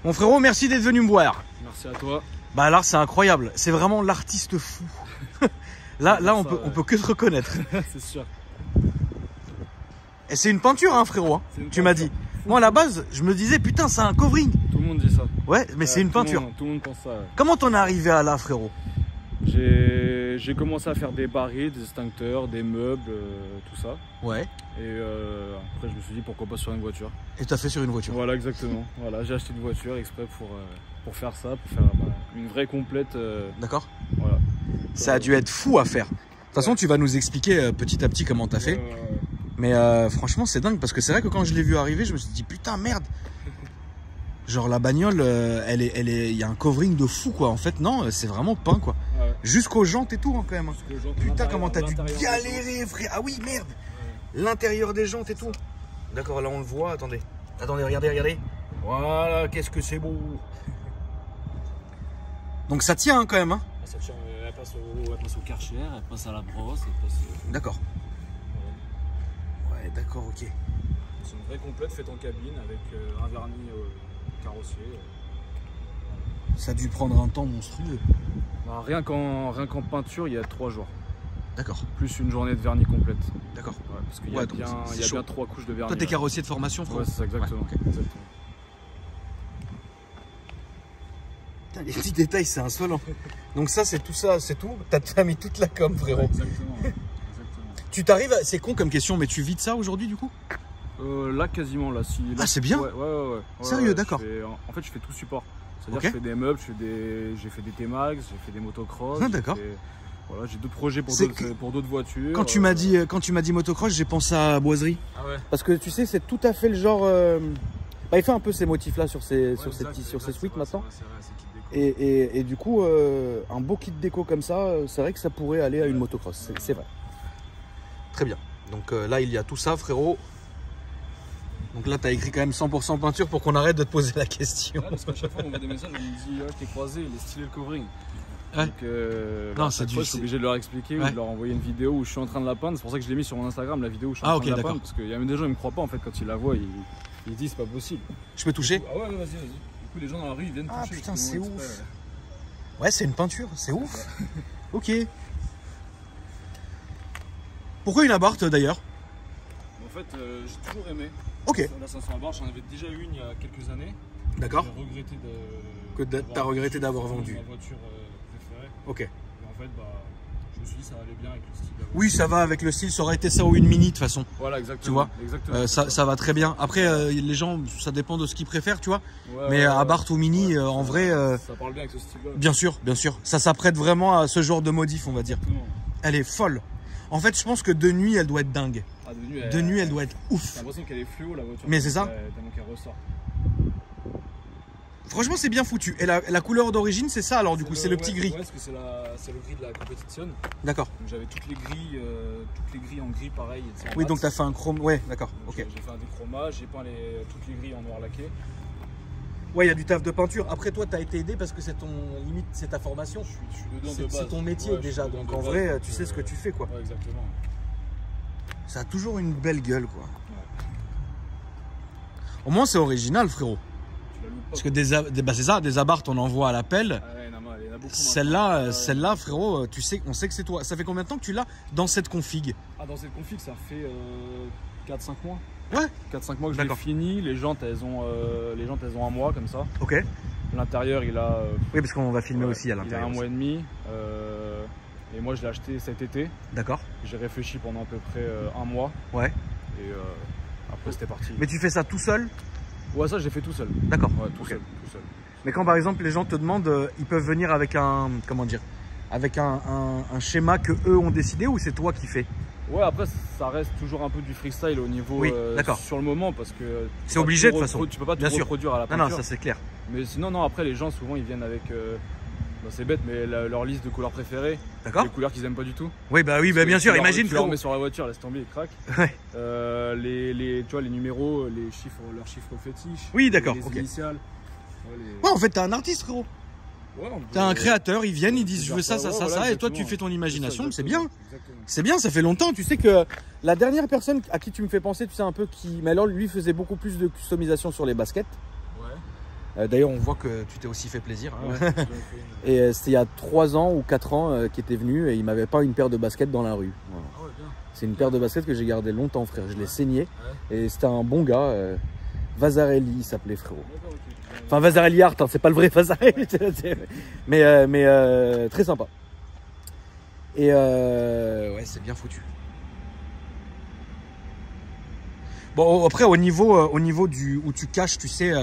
Mon frérot, merci d'être venu me voir. Merci à toi. Bah là, c'est incroyable. C'est vraiment l'artiste fou. là, on peut que te reconnaître. C'est sûr. Et c'est une peinture, hein, frérot. Hein, tu m'as dit. Moi, à la base, je me disais, putain, c'est un covering. Tout le monde dit ça. Ouais, mais c'est une peinture. Tout le monde pense ça. Ouais. Comment t'en es arrivé à là, frérot? J'ai commencé à faire des barils, des extincteurs, des meubles, tout ça. Ouais. Et après, je me suis dit pourquoi pas sur une voiture. Et t'as fait sur une voiture? Voilà, exactement. Voilà, j'ai acheté une voiture exprès pour faire ça, pour faire une vraie complète. D'accord. Voilà. Ça a dû être fou à faire. De toute façon, tu vas nous expliquer petit à petit comment t'as fait. Mais franchement, c'est dingue parce que c'est vrai que quand je l'ai vu arriver, je me suis dit putain, merde. Genre la bagnole, il y a un covering de fou quoi. En fait, non, c'est vraiment peint quoi. Ouais. Jusqu'aux jantes et tout hein, quand même. Putain, comment t'as dû galérer, frère. Ah oui, merde. Ouais. L'intérieur des jantes et tout. D'accord, là on le voit. Attendez, regardez. Voilà, qu'est-ce que c'est beau. Donc ça tient hein, quand même. Hein. Ça tient, elle passe au Karcher, elle passe à la brosse. D'accord. Ouais, d'accord, ok. C'est une vraie complète faite en cabine avec un vernis carrossier. Ça a dû prendre un temps monstrueux. Bah, rien qu'en peinture, il y a 3 jours. D'accord. Plus une journée de vernis complète. D'accord. Ouais, parce qu'il y a bien 3 couches de vernis. Toi, t'es carrossier de formation, frère. Ouais, c'est ça, exactement. Ouais, okay. Exactement. Putain, les petits détails, c'est insolent. Donc ça, c'est tout ça, c'est tout. T'as mis toute la com, frérot. Ouais, exactement. Tu t'arrives, c'est con comme question, mais tu vides ça aujourd'hui, du coup? Là, quasiment, là. Si, là, ah, c'est bien. Ouais. Sérieux, d'accord. En fait, je fais tout support. C'est-à-dire que je fais des meubles, j'ai fait des T-Max, j'ai fait des motocross. Ah, d'accord. Voilà, j'ai d'autres projets pour d'autres voitures. Quand tu m'as dit motocross, j'ai pensé à Boiserie. Ah ouais. Parce que tu sais, c'est tout à fait le genre. Bah, il fait un peu ces motifs-là sur ses suites maintenant. Et du coup, un beau kit déco comme ça, c'est vrai que ça pourrait aller à une motocross. C'est vrai. Très bien. Donc là, il y a tout ça, frérot. Donc là, tu as écrit quand même 100% peinture pour qu'on arrête de te poser la question. Ouais, parce qu'à chaque fois, on voit des messages, on me dit, je t'ai croisé, il est stylé le covering. Ouais. Donc, non, c'est je suis obligé de leur expliquer ou de leur envoyer une vidéo où je suis en train de la peindre. C'est pour ça que je l'ai mis sur mon Instagram, la vidéo où je suis en train de la peindre. Parce qu'il y a même des gens qui me croient pas en fait quand ils la voient, ils disent c'est pas possible. Je peux toucher? Ah ouais, vas-y. Du coup, les gens dans la rue ils viennent toucher. Ah putain, c'est ouf. Ouais, c'est une peinture, c'est ouf. Ok. Pourquoi une Abarth d'ailleurs? En fait, j'ai toujours aimé. Ok. La 500 Abarth, j'en avais déjà eu une il y a quelques années. D'accord. J'ai regretté t'as regretté d'avoir vendu. Ma voiture préférée. Ok. Et en fait, je me suis dit ça allait bien avec le style. Oui, ça va avec le style. Ça aurait été ça ou une Mini de toute façon. Voilà, exactement. Tu vois, exactement. Ça va très bien. Après, les gens, ça dépend de ce qu'ils préfèrent, tu vois. Mais Abarth ou Mini, en vrai. Ça parle bien avec ce style-là. Bien sûr, bien sûr. Ça s'apprête vraiment à ce genre de modif, on va dire. Exactement. Elle est folle. En fait, je pense que de nuit, elle doit être dingue. Ah, de nuit, elle doit être ouf. J'ai l'impression qu'elle est fluo, la voiture. Mais c'est ça. Tellement qu'elle ressort. Franchement, c'est bien foutu. Et la couleur d'origine, c'est ça alors du coup, c'est le petit gris. Ouais, parce que c'est le gris de la compétition. D'accord. Donc j'avais toutes les grilles en gris pareil. Oui, donc tu as fait un chrome. Ouais, d'accord. Ok. J'ai fait un déchromage, j'ai peint toutes les grilles en noir laqué. Ouais, il y a du taf de peinture. Après, toi, tu as été aidé parce que c'est c'est ta formation. Je suis dedans de base. C'est ton métier déjà. Donc en vrai, tu sais ce que tu fais quoi. Ouais, exactement. Ça a toujours une belle gueule quoi. Ouais. Au moins, c'est original, frérot. Parce que c'est ça, des Abarth, on en voit à l'appel. Celle-là, frérot, on sait que c'est toi. Ça fait combien de temps que tu l'as dans cette config? Ah, dans cette config, ça fait 4-5 mois. Ouais. 4-5 mois que je l'ai fini. Les jantes, elles ont un mois comme ça. Ok. L'intérieur, il a. Oui, parce qu'on va filmer aussi à l'intérieur. Il a 1 mois et demi. Et moi, je l'ai acheté cet été. D'accord. J'ai réfléchi pendant à peu près 1 mois. Ouais. Et après, c'était parti. Mais tu fais ça tout seul? Ouais, ça, j'ai fait tout seul. D'accord. Ouais, tout seul. Mais quand par exemple les gens te demandent, ils peuvent venir avec un, comment dire, avec un schéma que eux ont décidé ou c'est toi qui fais? Ouais, après ça reste toujours un peu du freestyle au niveau sur le moment parce que c'est obligé de toute façon. Tu peux pas tout reproduire à la peinture. Non, ça c'est clair. Mais sinon non, après les gens souvent ils viennent avec c'est bête mais leur liste de couleurs préférées. D'accord. Les couleurs qu'ils aiment pas du tout. Oui, bah bien sûr, imagine. Tu leur mets sur la voiture, laisse tomber, ils craquent. Ouais. Tu vois les numéros, leurs chiffres fétiches. Oui, d'accord. Les initiales. Ouais, en fait t'es un artiste, frérot. Ouais, t'es un créateur, ils viennent, ils disent je veux ça, et toi tu fais ton imagination, c'est bien. C'est bien, ça fait longtemps. Tu sais que la dernière personne à qui tu me fais penser, tu sais un peu mais alors lui faisait beaucoup plus de customisation sur les baskets. Ouais. D'ailleurs, on voit que tu t'es aussi fait plaisir. Hein. Ouais, et c'était il y a 3 ans ou 4 ans qu'il était venu et il m'avait pas une paire de baskets dans la rue. Voilà. Ah ouais, bien. C'est une paire de baskets que j'ai gardé longtemps, frère. Je l'ai saigné. Et c'était un bon gars. Vasarely, il s'appelait, frérot. Enfin, Vasarely Art, hein, c'est pas le vrai Vasarely. mais très sympa. Et ouais, c'est bien foutu. Bon, après, au niveau du où tu caches, tu sais,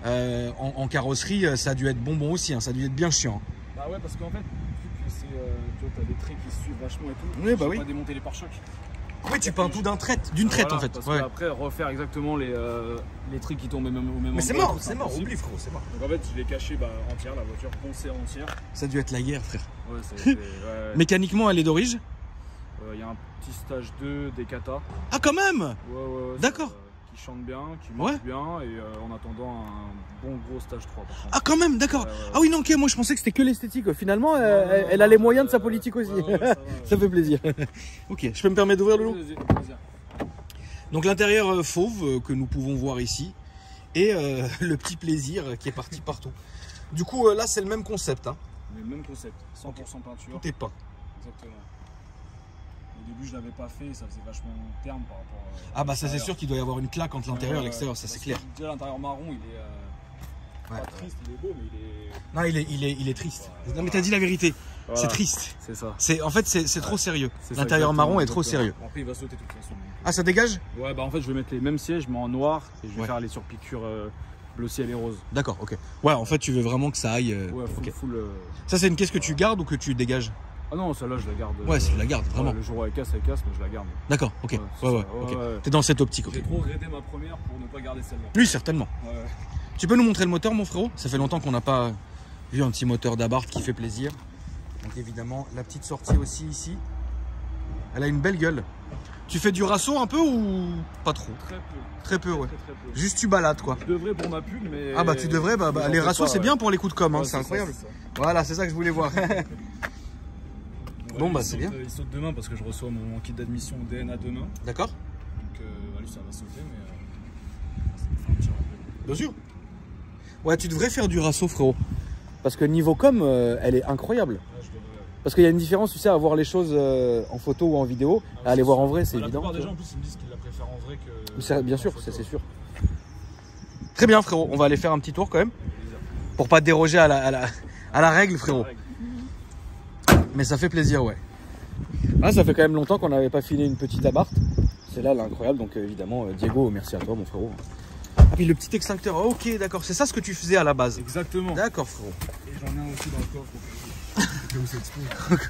en carrosserie, ça a dû être bonbon aussi, hein, ça a dû être bien chiant. Bah ouais, parce qu'en fait, vu que c'est, tu vois, t'as des traits qui se suivent vachement et tout, oui, bah oui. pas démonter les pare-chocs. Oui, tu peins tout d'une traite voilà, en fait. Parce ouais. qu'après, refaire exactement les traits qui tombent au même endroit. Mais c'est mort, oublie, frérot, c'est mort. Donc en fait, je l'ai caché entière, la voiture poncée entière. Ça a dû être la guerre, frère. Ouais, ouais. Mécaniquement, elle est d'origine. Il y a un petit stage 2 des kata. Ah, quand même. Ouais. D'accord. Qui chante bien, qui marche bien, et en attendant un bon gros stage 3. Par contre. Ah, quand même, d'accord. Ah oui, non, ok, moi je pensais que c'était que l'esthétique. Finalement, elle a les moyens de sa politique aussi. Ça fait plaisir. Ok, je peux me permettre d'ouvrir le lot. Donc l'intérieur fauve que nous pouvons voir ici et le petit plaisir qui est parti partout. Du coup, là, c'est le même concept. Hein. Le même concept, 100% peinture. Tout est peint. Exactement. Au début, je l'avais pas fait, ça faisait vachement terme par rapport à. Ah bah ça c'est sûr qu'il doit y avoir une claque entre l'intérieur et l'extérieur, ça c'est clair. Déjà l'intérieur marron, il est pas triste, il est beau, mais il est. Non, il est triste. Ouais, non mais t'as dit la vérité. Voilà. C'est triste. C'est ça. En fait c'est trop sérieux. L'intérieur marron est trop sérieux. Après il va sauter de toute façon. Ah ça dégage? Ouais bah en fait je vais mettre les mêmes sièges mais en noir et je vais faire les surpiqûres bleu ciel et rose. D'accord, ok. Ouais en fait tu veux vraiment que ça aille. Ouais, full. Ça c'est une caisse que tu gardes ou que tu dégages? Ah non, celle-là je la garde. Ouais, je la garde, vraiment. Le jour où elle casse, mais je la garde. D'accord, ok. Ouais. T'es dans cette optique, ok. J'ai trop regretté ma première pour ne pas garder celle-là. Oui, certainement. Ouais. Tu peux nous montrer le moteur, mon frérot? Ça fait longtemps qu'on n'a pas vu un petit moteur d'Abarth qui fait plaisir. Donc évidemment, la petite sortie aussi ici. Elle a une belle gueule. Tu fais du rasso un peu ou pas trop? Très peu. Très peu, ouais. Très peu. Juste tu balades, quoi. Je devrais pour ma pub, mais. Ah bah tu devrais, les rassos c'est bien pour les coups de com', hein, c'est incroyable. Ça. Voilà, c'est ça que je voulais voir. Bon bah c'est bien. Il saute demain parce que je reçois mon kit d'admission au DNA demain. D'accord. Donc lui ça va sauter mais ça va faire un petit rappel. Bien sûr. Ouais tu devrais faire du rasso frérot. Parce que niveau com elle est incroyable. Ouais, parce qu'il y a une différence tu sais à voir les choses en photo ou en vidéo. À aller voir en vrai c'est évident. La plupart des gens en plus ils me disent qu'ils la préfèrent en vrai que. Bien sûr, c'est sûr. Très bien frérot, on va aller faire un petit tour quand même. Pour pas déroger à la règle frérot. Mais ça fait plaisir, ouais. Ah, ça fait quand même longtemps qu'on n'avait pas filé une petite Abarth. Celle-là, elle est incroyable. Donc, évidemment, Diego, merci à toi, mon frérot. Ah, puis le petit extincteur. Oh, ok, d'accord. C'est ça ce que tu faisais à la base. Exactement. D'accord, frérot. Et j'en ai un aussi dans le coffre.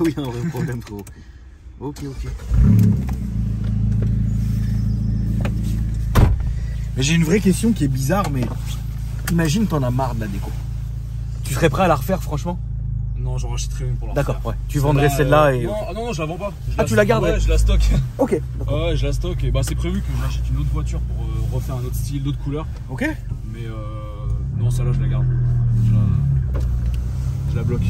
Oui, un vrai problème, frérot. Ok. Mais j'ai une vraie question qui est bizarre, mais imagine, t'en as marre de la déco. Tu serais prêt à la refaire, franchement? Non, j'en rachèterais une pour la refaire. D'accord, ouais. Tu vendrais celle-là et. Non, je la vends pas. Tu la garderais? Ouais, je la stocke. Ok. Ouais, je la stocke. Et bah, c'est prévu que j'achète une autre voiture pour refaire un autre style, d'autres couleurs. Ok. Mais non, celle-là, je la garde. Je la bloque.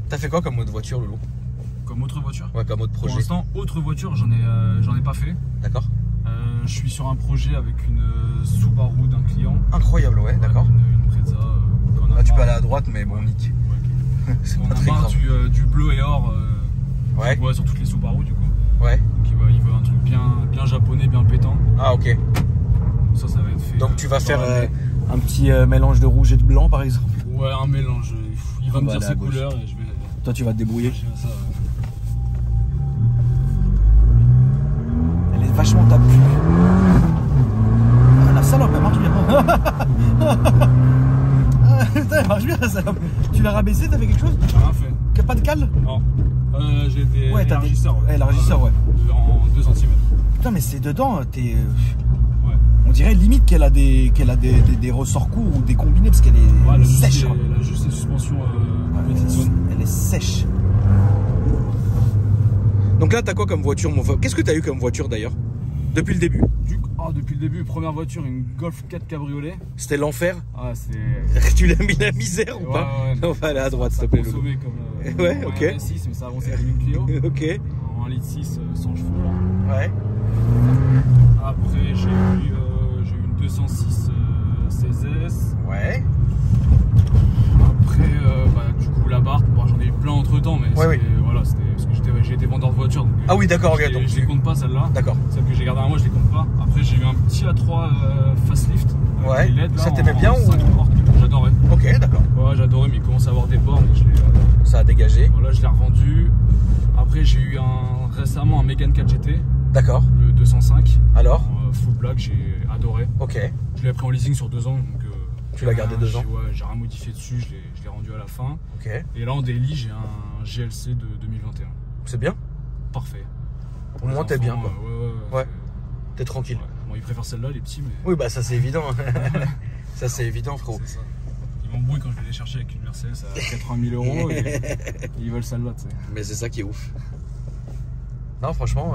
T'as fait quoi comme autre voiture, Loulou? Comme autre voiture? Ouais, comme autre projet. Pour l'instant, autre voiture, j'en ai pas fait. D'accord. Je suis sur un projet avec une Subaru d'un client. Incroyable, ouais, d'accord. Une Brezza. Tu peux aller à droite, mais bon, nique. Ouais, on a marre du bleu et or. Ouais. Ouais, sur toutes les Subaru, du coup. Ouais. Donc il veut un truc bien japonais, bien pétant. Ah, ok. Ça va être fait. Donc tu vas faire un petit mélange de rouge et de blanc, par exemple? Ouais, un mélange. Il va me dire ses couleurs et je vais. Toi, tu vas te débrouiller. Ça, Elle est vachement tape cul. Ah, la salope, elle marche bien. Putain, elle marche bien la salope. Tu l'as rabaissé, t'as fait quelque chose? J'ai rien fait. Pas de cale? Non. J'ai été. Ouais, t'as élargisseur. Ouais, élargisseur, ouais. En 2 cm. Putain, mais c'est dedans, t'es. Ouais. On dirait limite qu'elle a des ressorts courts ou des combinés parce qu'elle est sèche. Elle a juste une suspension. Elle est sèche. Donc là, t'as quoi comme voiture, mon frère? Qu'est-ce que t'as eu comme voiture d'ailleurs? Depuis le début? Depuis le début, première voiture, une Golf 4 cabriolet. C'était l'enfer? Ah, c'est. Tu l'as mis la misère ou pas? Ouais. On va aller à droite, s'il te plaît. Comme, ouais, ok. 6, mais ça avançait comme une Clio. Ok. En 1,6 litre, 100 chevaux. Là. Ouais. c'était parce que j'ai été vendeur de voiture. Ah oui, d'accord, ok. Donc je les compte pas celle-là. D'accord. Celle que j'ai gardée à moi, je les compte pas. Après, j'ai eu un petit A3 facelift. Ouais. LED, ça t'aimait bien ou... J'adorais. Ok, d'accord. Ouais, j'adorais, mais il commençait à avoir des bornes. Ça a dégagé. Voilà, je l'ai revendu. Après, j'ai eu récemment un Mégane 4 GT. D'accord. Le 205. Alors full black, j'ai adoré. Ok. Je l'ai pris en leasing sur 2 ans. Donc, tu l'as gardé 2 ans? Ouais, j'ai rien modifié dessus, je l'ai rendu à la fin. Ok. Et là, en daily, j'ai un GLC de 2021. C'est bien? Parfait. Au moins, t'es bien, quoi. Ouais. T'es tranquille. Ouais. Bon, ils préfèrent celle-là, les petits, mais... Oui, bah ça, c'est évident. Ça, c'est évident, frérot. C'est ça. Ils m'embrouillent quand je vais les chercher avec une Mercedes à 80 000 € et ils veulent celle-là, tu sais. Mais c'est ça qui est ouf. Non, franchement,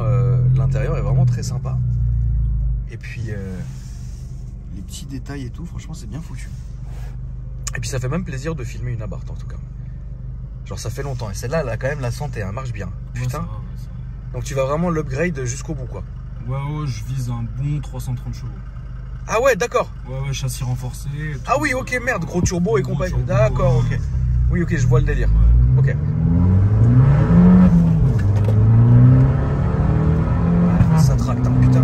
l'intérieur est vraiment très sympa. Et puis, les petits détails et tout, franchement, c'est bien foutu. Et puis, ça fait même plaisir de filmer une Abarth, en tout cas. Genre, ça fait longtemps. Et celle-là, elle a quand même la santé, elle marche bien. Ouais, putain. ça va. Donc, tu vas vraiment l'upgrade jusqu'au bout, quoi. Ouais, je vise un bon 330 chevaux. Ah ouais, d'accord. Ouais, châssis renforcé. Tout. Ah oui, ok, merde, gros turbo et compagnie. D'accord, ok. Oui, ok, je vois le délire. Ouais. Ok. Ça tracte, hein, putain.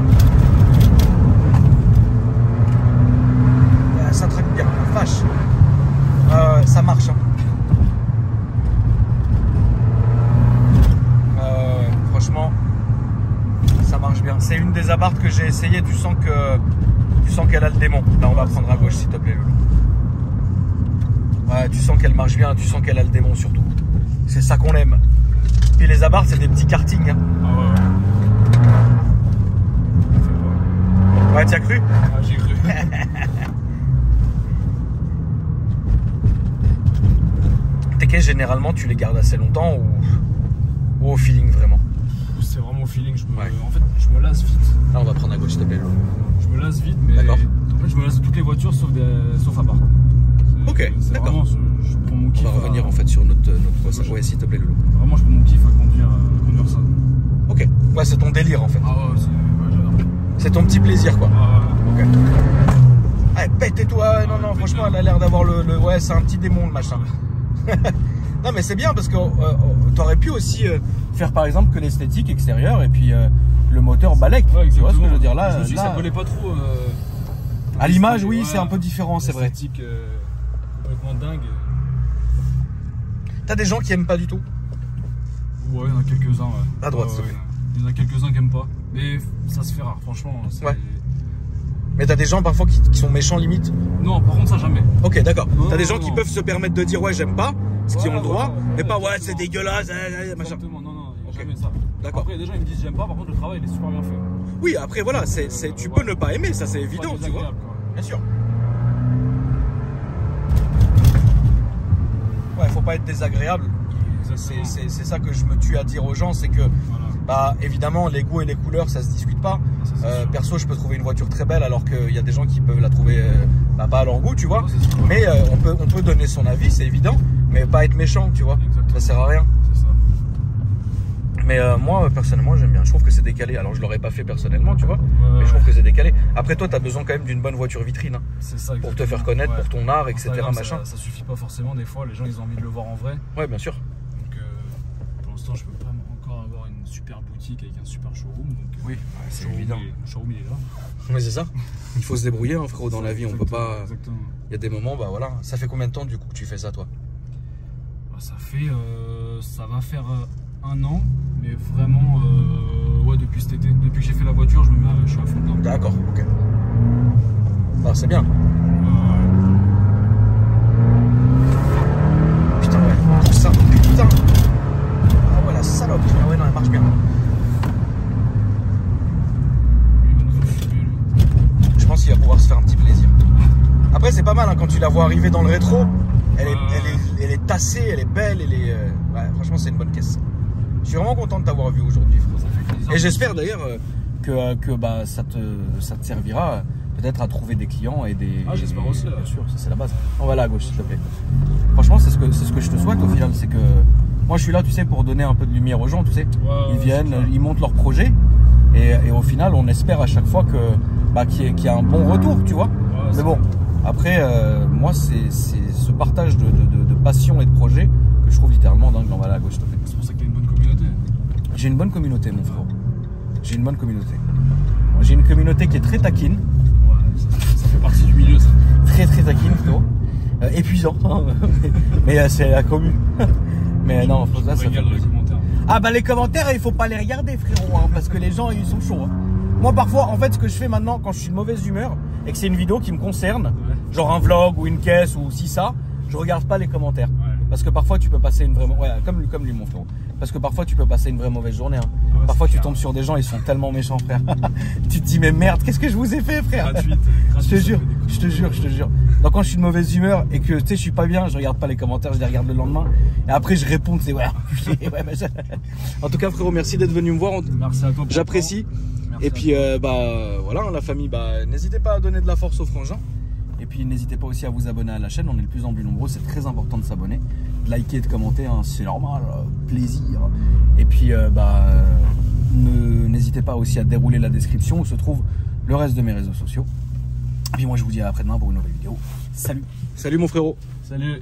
Ça tracte bien, vache. Ça marche. Hein. Franchement, ça marche bien. C'est une des Abarth que j'ai essayé. Tu sens qu'elle a le démon. Là, on va prendre à gauche, s'il te plaît, Loulou. Ouais, tu sens qu'elle marche bien. Tu sens qu'elle a le démon surtout. C'est ça qu'on aime. Puis les Abarth, c'est des petits kartings. Hein. Ah ouais. Ouais, t'y as cru? Ah, j'ai cru. Tes caisses, généralement, tu les gardes assez longtemps ou au feeling vraiment? C'est vraiment au feeling. En fait, je me lasse vite. Là, on va prendre à gauche, s'il te plaît. Je me lasse vite, mais en fait, je me lasse de toutes les voitures sauf Abarth. Ok, d'accord. Je prends mon kiff. On va revenir en fait sur notre ouais, s'il te plaît, Loulou. Vraiment, je prends mon kiff à conduire ça. Ok, ouais, c'est ton délire en fait. Ah ouais, j'adore. C'est ton petit plaisir, quoi. Ah ouais. Ok. Allez, pète et toi. Non, franchement, elle a l'air d'avoir le. Ouais, c'est un petit démon, le machin. Non, mais c'est bien parce que t'aurais pu aussi faire par exemple que l'esthétique extérieure et puis le moteur balèque. Ouais, tu vois ce que je veux dire là? Je me suis dit que ça collait pas trop. À l'image, oui, c'est un peu différent, c'est vrai. L'esthétique complètement dingue. T'as des gens qui aiment pas du tout? Ouais, il y en a quelques-uns. Ouais. À droite, s'il te plaît. Il y en a quelques-uns qui aiment pas. Mais ça se fait rare, franchement. Ouais. Mais t'as des gens parfois qui sont méchants limite? Non, par contre, ça jamais. Ok, d'accord. T'as des gens qui peuvent se permettre de dire ouais, j'aime pas, ce qui ont le droit, mais pas ouais, c'est dégueulasse, machin. Exactement, non, jamais ça. D'accord. Après, il y a des gens qui me disent j'aime pas, par contre, le travail il est super bien fait. Oui, après, voilà, tu peux ne pas aimer, ça c'est évident, tu vois. Bien sûr. Ouais, faut pas être désagréable. C'est ça que je me tue à dire aux gens, c'est que bah évidemment les goûts et les couleurs ça se discute pas. Perso je peux trouver une voiture très belle alors qu'il y a des gens qui peuvent la trouver pas à leur goût, tu vois. Mais on peut donner son avis, c'est évident, mais pas être méchant, tu vois. Ça sert à rien. Ça. Mais moi personnellement j'aime bien, je trouve que c'est décalé. Alors je l'aurais pas fait personnellement, tu vois, mais je trouve que c'est décalé. Après toi t'as besoin quand même d'une bonne voiture vitrine, hein, c'est ça, pour te faire connaître, pour ton art, etc. machin. Ça suffit pas forcément, des fois les gens ils ont envie de le voir en vrai. Ouais, bien sûr. Donc pour l'instant je peux pas encore avoir une super boutique avec un super showroom. Donc, oui, c'est évident. Le showroom il est là. Mais c'est ça. Il faut se débrouiller, hein, frérot, dans la vie. On peut pas. Exactement. Il y a des moments, bah voilà. Ça fait combien de temps du coup que tu fais ça, toi? Ça fait, ça va faire 1 an, mais vraiment, ouais, depuis cet été, depuis que j'ai fait la voiture, je suis à fond dedans. D'accord, ok. Ah, c'est bien. Putain, ouais, tout ça, putain. Ah ouais, la salope. Ah ouais, non, elle marche bien. Je pense qu'il va pouvoir se faire un petit plaisir. Après, c'est pas mal, hein, quand tu la vois arriver dans le rétro, elle est tassée, elle est belle, ouais, franchement, c'est une bonne caisse. Je suis vraiment content de t'avoir vu aujourd'hui, frère. Et j'espère d'ailleurs que bah, ça te servira peut-être à trouver des clients et des. Ah, j'espère aussi, bien sûr, ça c'est la base. On va aller à gauche, s'il te plaît. Franchement, c'est ce que je te souhaite au final, c'est que moi je suis là, tu sais, pour donner un peu de lumière aux gens, tu sais. Ils viennent, ils montent leur projet et au final, on espère à chaque fois qu'il y a un bon retour, tu vois. Mais bon, après, moi, c'est ce partage de passion et de projet que je trouve littéralement dingue. On va aller à gauche, s'il te plaît. C'est pour ça que t'as une bonne communauté. J'ai une bonne communauté, mon frère. J'ai une bonne communauté. J'ai une communauté qui est très taquine. Ouais, ça fait partie du milieu, ça. Très taquine, frérot. Épuisant, hein. Mais c'est la commune. Mais non, là, ça fait plaisir. Ah bah les commentaires, il faut pas les regarder, frérot, hein, parce que les gens, ils sont chauds. Hein. Moi, parfois, en fait, ce que je fais maintenant, quand je suis de mauvaise humeur et que c'est une vidéo qui me concerne, genre un vlog ou une caisse ou si ça, je regarde pas les commentaires. Parce que parfois, tu peux passer une vraie... Ouais, comme lui, mon frérot. Parce que parfois, tu peux passer une vraie mauvaise journée. Hein. Ouais, parfois, tu tombes sur des gens, ils sont tellement méchants, frère. Tu te dis, mais merde, qu'est-ce que je vous ai fait, frère? Gratuite, je te jure. Donc, quand je suis de mauvaise humeur et que, tu sais, je suis pas bien, je regarde pas les commentaires, je les regarde le lendemain. Et après, je réponds, c'est ouais. En tout cas, frérot, merci d'être venu me voir. Merci à toi. J'apprécie. Et puis, voilà, la famille, n'hésitez pas à donner de la force aux frangins. Et puis n'hésitez pas aussi à vous abonner à la chaîne, on est de plus en plus nombreux, c'est très important de s'abonner, de liker, de commenter, hein, c'est normal, plaisir. Et puis n'hésitez pas aussi à dérouler la description où se trouve le reste de mes réseaux sociaux. Et puis moi je vous dis à après-demain pour une nouvelle vidéo. Salut. Salut mon frérot. Salut.